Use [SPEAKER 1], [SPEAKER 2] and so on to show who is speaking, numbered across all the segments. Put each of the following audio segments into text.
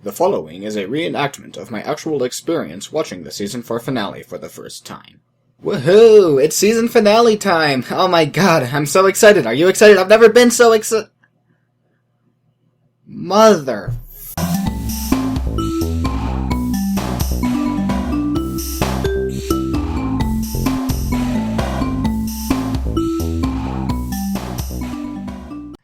[SPEAKER 1] The following is a reenactment of my actual experience watching the season 4 finale for the first time. Woohoo! It's season finale time! Oh my god, I'm so excited! Are you excited? I've never been so excited! Mother...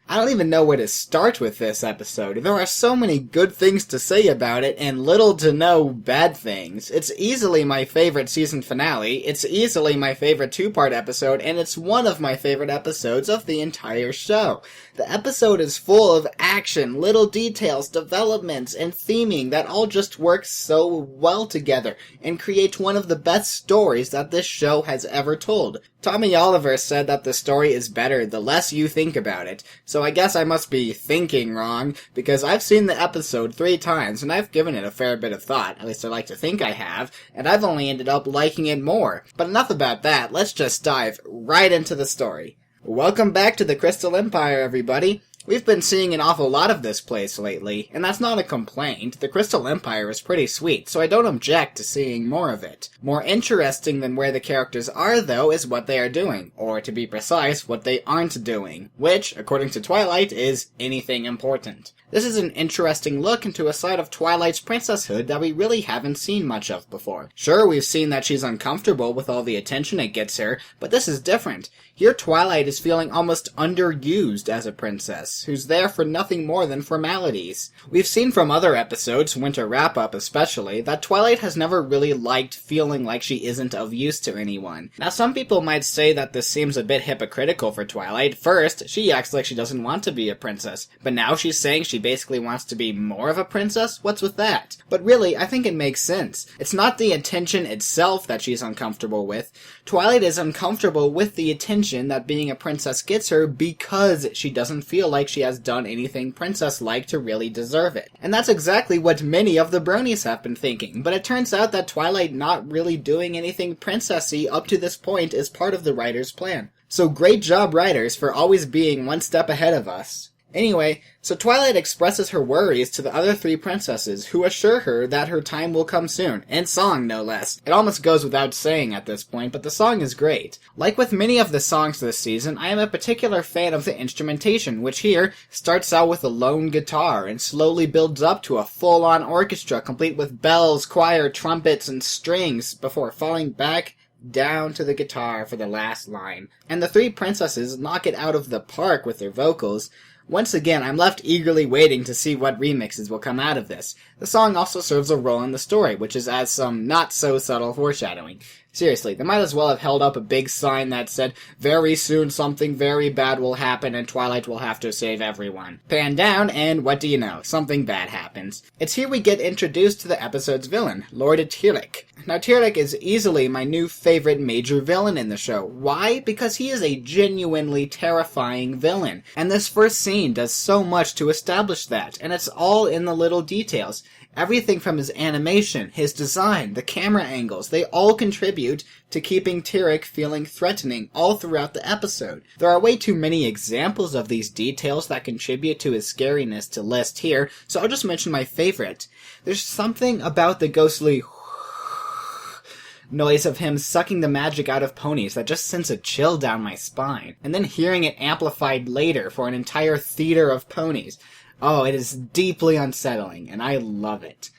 [SPEAKER 1] I don't even know where to start with this episode. There are so many good things to say about it, and little to no bad things. It's easily my favorite season finale, it's easily my favorite two-part episode, and it's one of my favorite episodes of the entire show. The episode is full of action, little details, developments, and theming that all just work so well together, and create one of the best stories that this show has ever told. Tommy Oliver said that the story is better the less you think about it, so I guess I must be thinking wrong, because I've seen the episode 3 times, and I've given it a fair bit of thought, at least I like to think I have, and I've only ended up liking it more. But enough about that, let's just dive right into the story. Welcome back to the Crystal Empire, everybody. We've been seeing an awful lot of this place lately, and that's not a complaint. The Crystal Empire is pretty sweet, so I don't object to seeing more of it. More interesting than where the characters are, though, is what they are doing, or to be precise, what they aren't doing, which, according to Twilight, is anything important. This is an interesting look into a side of Twilight's princesshood that we really haven't seen much of before. Sure, we've seen that she's uncomfortable with all the attention it gets her, but this is different. Here Twilight is feeling almost underused as a princess, who's there for nothing more than formalities. We've seen from other episodes, Winter Wrap-Up especially, that Twilight has never really liked feeling like she isn't of use to anyone. Now some people might say that this seems a bit hypocritical for Twilight. First, she acts like she doesn't want to be a princess, but now she's saying she basically wants to be more of a princess? What's with that? But really, I think it makes sense. It's not the attention itself that she's uncomfortable with. Twilight is uncomfortable with the attention that being a princess gets her because she doesn't feel like she has done anything princess-like to really deserve it. And that's exactly what many of the bronies have been thinking, but it turns out that Twilight not really doing anything princessy up to this point is part of the writer's plan. So great job, writers, for always being one step ahead of us. Anyway, so Twilight expresses her worries to the other 3 princesses, who assure her that her time will come soon, in song no less. It almost goes without saying at this point, but the song is great. Like with many of the songs this season, I am a particular fan of the instrumentation, which here starts out with a lone guitar and slowly builds up to a full-on orchestra complete with bells, choir, trumpets, and strings before falling back down to the guitar for the last line. And the 3 princesses knock it out of the park with their vocals. Once again, I'm left eagerly waiting to see what remixes will come out of this. The song also serves a role in the story, which is as some not-so-subtle foreshadowing. Seriously, they might as well have held up a big sign that said, "Very soon something very bad will happen and Twilight will have to save everyone." Pan down, and what do you know? Something bad happens. It's here we get introduced to the episode's villain, Lord Tyrek. Now, Tyrek is easily my new favorite major villain in the show. Why? Because he is a genuinely terrifying villain. And this first scene does so much to establish that, and it's all in the little details. Everything from his animation, his design, the camera angles, they all contribute to keeping Tyrek feeling threatening all throughout the episode. There are way too many examples of these details that contribute to his scariness to list here, so I'll just mention my favorite. There's something about the ghostly noise of him sucking the magic out of ponies that just sends a chill down my spine. And then hearing it amplified later for an entire theater of ponies. Oh, it is deeply unsettling, and I love it.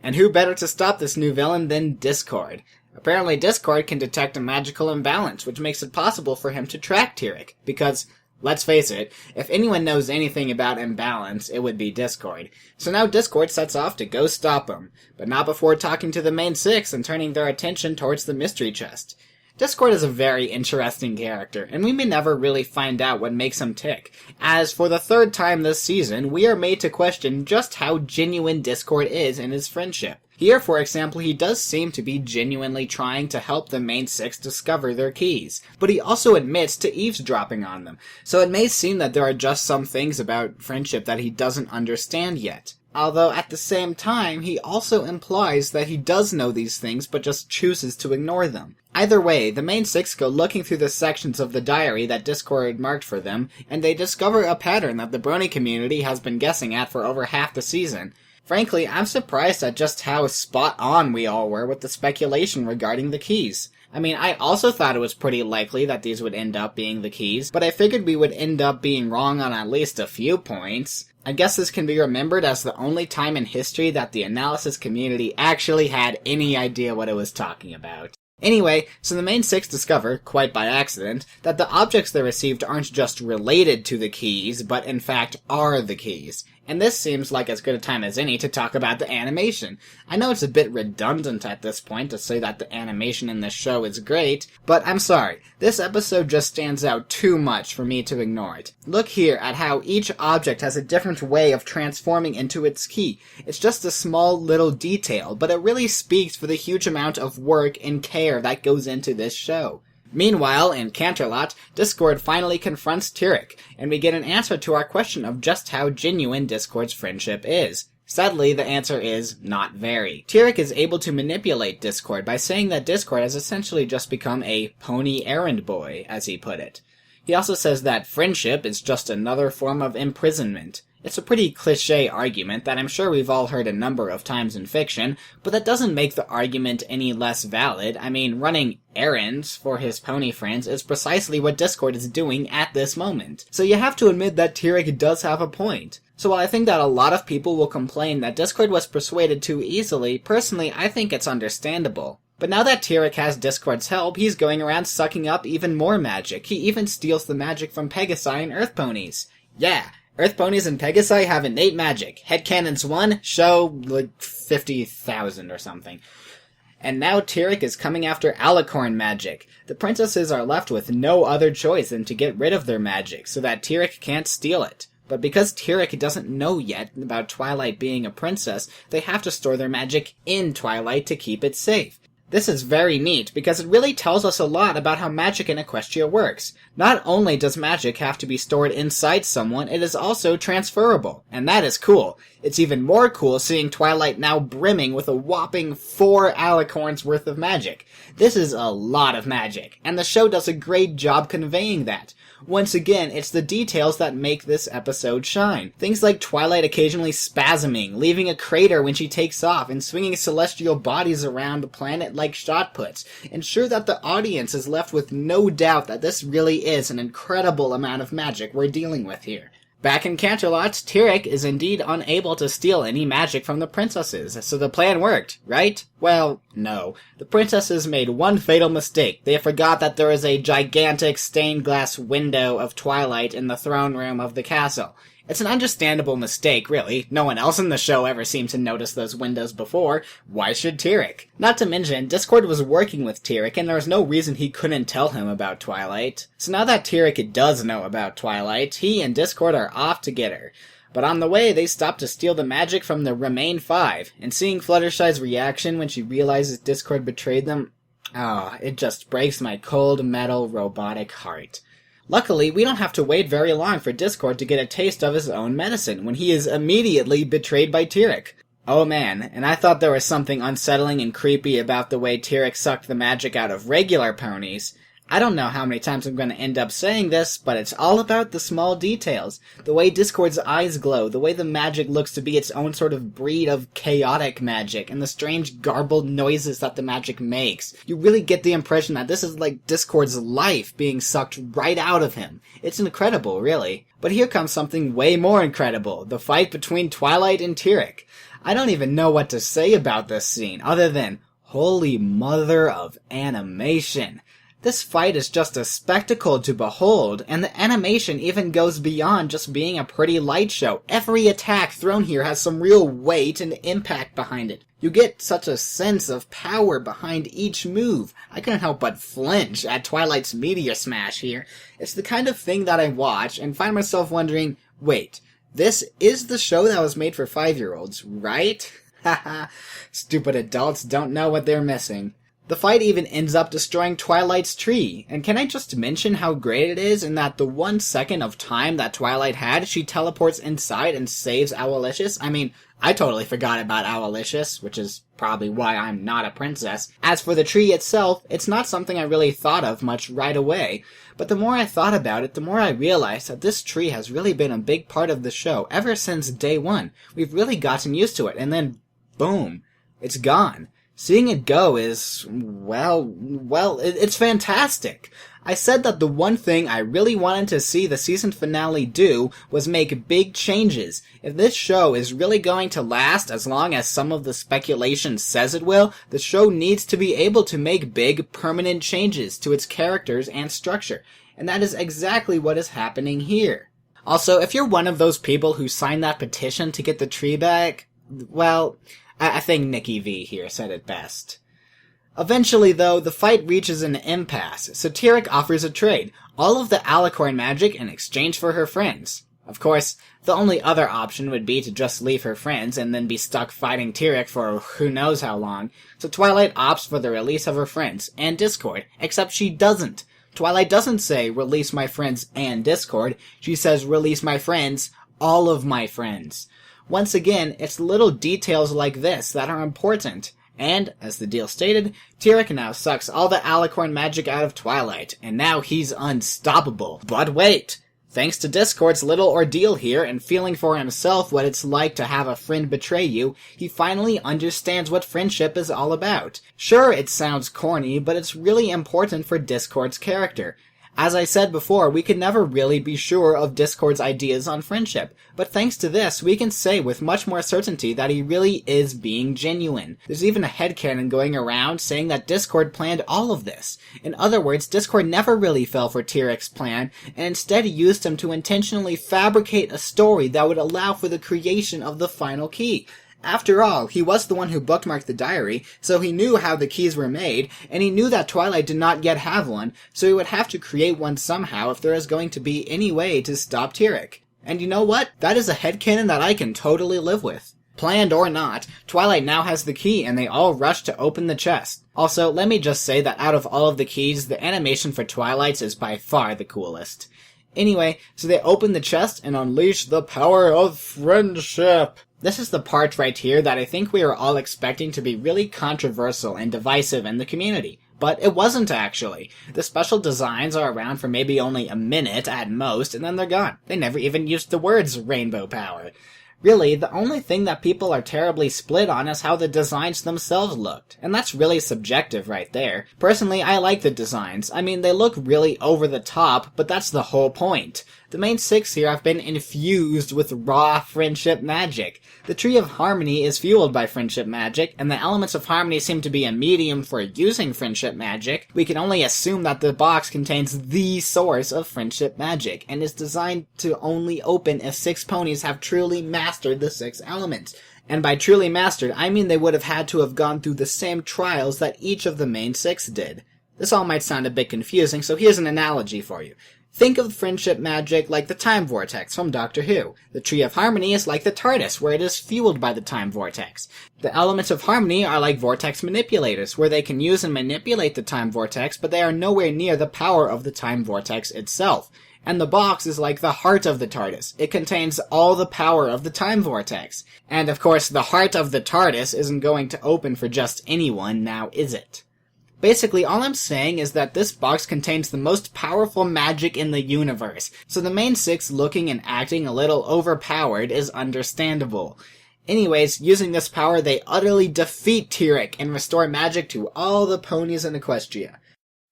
[SPEAKER 1] And who better to stop this new villain than Discord? Apparently Discord can detect a magical imbalance, which makes it possible for him to track Tyrek, because, let's face it, if anyone knows anything about imbalance, it would be Discord. So now Discord sets off to go stop him, but not before talking to the main 6 and turning their attention towards the mystery chest. Discord is a very interesting character, and we may never really find out what makes him tick, as for the 3rd time this season, we are made to question just how genuine Discord is in his friendship. Here, for example, he does seem to be genuinely trying to help the main 6 discover their keys, but he also admits to eavesdropping on them, so it may seem that there are just some things about friendship that he doesn't understand yet. Although at the same time, he also implies that he does know these things but just chooses to ignore them. Either way, the main 6 go looking through the sections of the diary that Discord marked for them, and they discover a pattern that the brony community has been guessing at for over half the season. Frankly, I'm surprised at just how spot on we all were with the speculation regarding the keys. I mean, I also thought it was pretty likely that these would end up being the keys, but I figured we would end up being wrong on at least a few points. I guess this can be remembered as the only time in history that the analysis community actually had any idea what it was talking about. Anyway, so the main six discover, quite by accident, that the objects they received aren't just related to the keys, but in fact are the keys. And this seems like as good a time as any to talk about the animation. I know it's a bit redundant at this point to say that the animation in this show is great, but I'm sorry, this episode just stands out too much for me to ignore it. Look here at how each object has a different way of transforming into its key. It's just a small little detail, but it really speaks for the huge amount of work and care that goes into this show. Meanwhile, in Canterlot, Discord finally confronts Tyrek, and we get an answer to our question of just how genuine Discord's friendship is. Sadly, the answer is not very. Tyrek is able to manipulate Discord by saying that Discord has essentially just become a pony errand boy, as he put it. He also says that friendship is just another form of imprisonment. It's a pretty cliché argument that I'm sure we've all heard a number of times in fiction, but that doesn't make the argument any less valid. I mean, running errands for his pony friends is precisely what Discord is doing at this moment. So you have to admit that Tyrek does have a point. So while I think that a lot of people will complain that Discord was persuaded too easily, personally I think it's understandable. But now that Tyrek has Discord's help, he's going around sucking up even more magic. He even steals the magic from Pegasi and Earth Ponies. Yeah! Earth Ponies and Pegasi have innate magic. Headcanons 1, show, 50,000 or something. And now Tyrek is coming after Alicorn magic. The princesses are left with no other choice than to get rid of their magic, so that Tyrek can't steal it. But because Tyrek doesn't know yet about Twilight being a princess, they have to store their magic in Twilight to keep it safe. This is very neat, because it really tells us a lot about how magic in Equestria works. Not only does magic have to be stored inside someone, it is also transferable. And that is cool. It's even more cool seeing Twilight now brimming with a whopping 4 alicorns worth of magic. This is a lot of magic, and the show does a great job conveying that. Once again, it's the details that make this episode shine. Things like Twilight occasionally spasming, leaving a crater when she takes off, and swinging celestial bodies around the planet like shot puts, ensure that the audience is left with no doubt that this really is an incredible amount of magic we're dealing with here. Back in Canterlot, Tyrek is indeed unable to steal any magic from the princesses, so the plan worked, right? Well, no. The princesses made one fatal mistake. They forgot that there is a gigantic stained glass window of Twilight in the throne room of the castle. It's an understandable mistake, really. No one else in the show ever seemed to notice those windows before. Why should Tyrek? Not to mention, Discord was working with Tyrek, and there was no reason he couldn't tell him about Twilight. So now that Tyrek does know about Twilight, he and Discord are off to get her. But on the way, they stop to steal the magic from the Remain 5, and seeing Fluttershy's reaction when she realizes Discord betrayed them, it just breaks my cold metal robotic heart. Luckily, we don't have to wait very long for Discord to get a taste of his own medicine when he is immediately betrayed by Tyrek. Oh man, and I thought there was something unsettling and creepy about the way Tyrek sucked the magic out of regular ponies. I don't know how many times I'm going to end up saying this, but it's all about the small details. The way Discord's eyes glow, the way the magic looks to be its own sort of breed of chaotic magic, and the strange garbled noises that the magic makes. You really get the impression that this is like Discord's life being sucked right out of him. It's incredible, really. But here comes something way more incredible, the fight between Twilight and Tyrek. I don't even know what to say about this scene, other than, holy mother of animation. This fight is just a spectacle to behold, and the animation even goes beyond just being a pretty light show. Every attack thrown here has some real weight and impact behind it. You get such a sense of power behind each move. I couldn't help but flinch at Twilight's meteor smash here. It's the kind of thing that I watch and find myself wondering, wait, this is the show that was made for 5-year-olds, right? Haha, stupid adults don't know what they're missing. The fight even ends up destroying Twilight's tree, and can I just mention how great it is in that the 1 second of time that Twilight had, she teleports inside and saves Owlicious? I mean, I totally forgot about Owlicious, which is probably why I'm not a princess. As for the tree itself, it's not something I really thought of much right away, but the more I thought about it, the more I realized that this tree has really been a big part of the show ever since day one. We've really gotten used to it, and then, boom, it's gone. Seeing it go is, it's fantastic. I said that the one thing I really wanted to see the season finale do was make big changes. If this show is really going to last as long as some of the speculation says it will, the show needs to be able to make big, permanent changes to its characters and structure. And that is exactly what is happening here. Also, if you're one of those people who signed that petition to get the tree back, well, I think Nikki V here said it best. Eventually, though, the fight reaches an impasse, so Tyrek offers a trade, all of the Alicorn magic in exchange for her friends. Of course, the only other option would be to just leave her friends and then be stuck fighting Tyrek for who knows how long, so Twilight opts for the release of her friends and Discord, except she doesn't. Twilight doesn't say, release my friends and Discord, she says, release my friends, all of my friends. Once again, it's little details like this that are important. And, as the deal stated, Tyrek now sucks all the Alicorn magic out of Twilight, and now he's unstoppable. But wait! Thanks to Discord's little ordeal here and feeling for himself what it's like to have a friend betray you, he finally understands what friendship is all about. Sure, it sounds corny, but it's really important for Discord's character. As I said before, we could never really be sure of Discord's ideas on friendship, but thanks to this, we can say with much more certainty that he really is being genuine. There's even a headcanon going around saying that Discord planned all of this. In other words, Discord never really fell for Tyrek's plan, and instead used him to intentionally fabricate a story that would allow for the creation of the final key. After all, he was the one who bookmarked the diary, so he knew how the keys were made, and he knew that Twilight did not yet have one, so he would have to create one somehow if there is going to be any way to stop Tyrek. And you know what? That is a headcanon that I can totally live with. Planned or not, Twilight now has the key, and they all rush to open the chest. Also, let me just say that out of all of the keys, the animation for Twilight's is by far the coolest. Anyway, so they open the chest and unleash the power of friendship. This is the part right here that I think we are all expecting to be really controversial and divisive in the community. But it wasn't actually. The special designs are around for maybe only a minute at most, and then they're gone. They never even used the words rainbow power. Really, the only thing that people are terribly split on is how the designs themselves looked. And that's really subjective right there. Personally, I like the designs. I mean, they look really over the top, but that's the whole point. The main six here have been infused with raw friendship magic. The Tree of Harmony is fueled by friendship magic, and the elements of harmony seem to be a medium for using friendship magic. We can only assume that the box contains the source of friendship magic, and is designed to only open if six ponies have truly mastered the six elements. And by truly mastered, I mean they would have had to have gone through the same trials that each of the main six did. This all might sound a bit confusing, so here's an analogy for you. Think of friendship magic like the time vortex from Doctor Who. The Tree of Harmony is like the TARDIS, where it is fueled by the time vortex. The elements of harmony are like vortex manipulators, where they can use and manipulate the time vortex, but they are nowhere near the power of the time vortex itself. And the box is like the heart of the TARDIS. It contains all the power of the time vortex. And of course, the heart of the TARDIS isn't going to open for just anyone, now is it? Basically, all I'm saying is that this box contains the most powerful magic in the universe, so the main six looking and acting a little overpowered is understandable. Anyways, using this power, they utterly defeat Tyrek and restore magic to all the ponies in Equestria.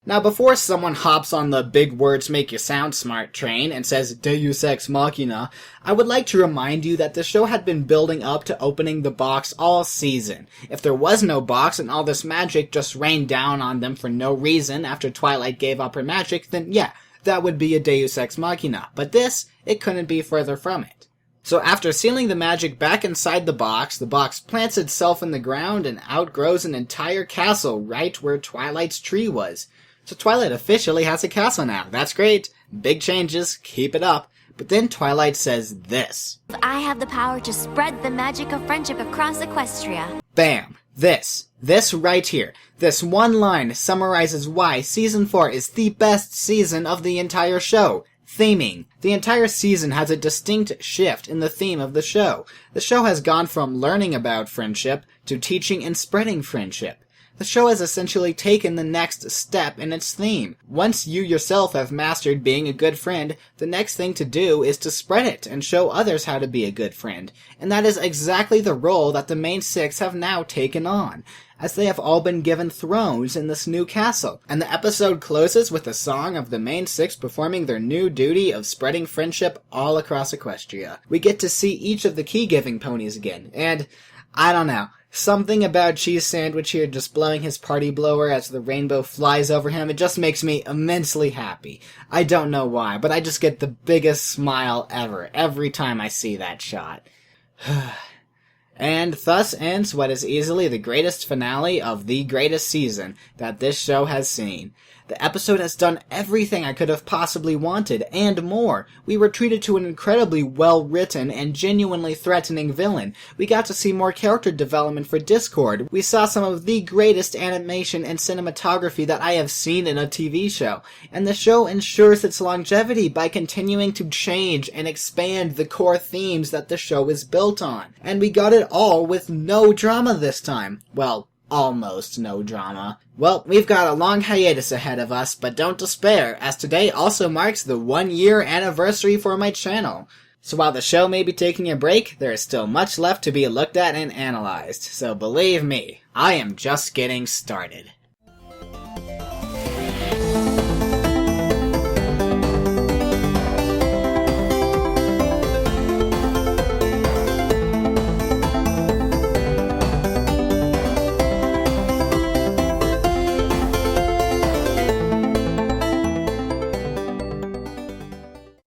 [SPEAKER 1] Now, before someone hops on the big words make you sound smart train and says Deus Ex Machina, I would like to remind you that the show had been building up to opening the box all season. If there was no box and all this magic just rained down on them for no reason after Twilight gave up her magic, then yeah, that would be a Deus Ex Machina. But this, it couldn't be further from it. So after sealing the magic back inside the box plants itself in the ground and outgrows an entire castle right where Twilight's tree was. So Twilight officially has a castle now. That's great. Big changes. Keep it up. But then Twilight says this.
[SPEAKER 2] I have the power to spread the magic of friendship across Equestria.
[SPEAKER 1] Bam. This right here. This one line summarizes why Season 4 is the best season of the entire show. Theming. The entire season has a distinct shift in the theme of the show. The show has gone from learning about friendship to teaching and spreading friendship. The show has essentially taken the next step in its theme. Once you yourself have mastered being a good friend, the next thing to do is to spread it and show others how to be a good friend. And that is exactly the role that the main six have now taken on, as they have all been given thrones in this new castle. And the episode closes with a song of the main six performing their new duty of spreading friendship all across Equestria. We get to see each of the key-giving ponies again, and I don't know. Something about Cheese Sandwich here just blowing his party blower as the rainbow flies over him, it just makes me immensely happy. I don't know why, but I just get the biggest smile ever every time I see that shot. And thus ends what is easily the greatest finale of the greatest season that this show has seen. The episode has done everything I could have possibly wanted, and more. We were treated to an incredibly well-written and genuinely threatening villain. We got to see more character development for Discord. We saw some of the greatest animation and cinematography that I have seen in a TV show. And the show ensures its longevity by continuing to change and expand the core themes that the show is built on. And we got it all with no drama this time. Well, almost no drama. Well, we've got a long hiatus ahead of us, but don't despair, as today also marks the 1-year anniversary for my channel. So while the show may be taking a break, there is still much left to be looked at and analyzed, so believe me, I am just getting started.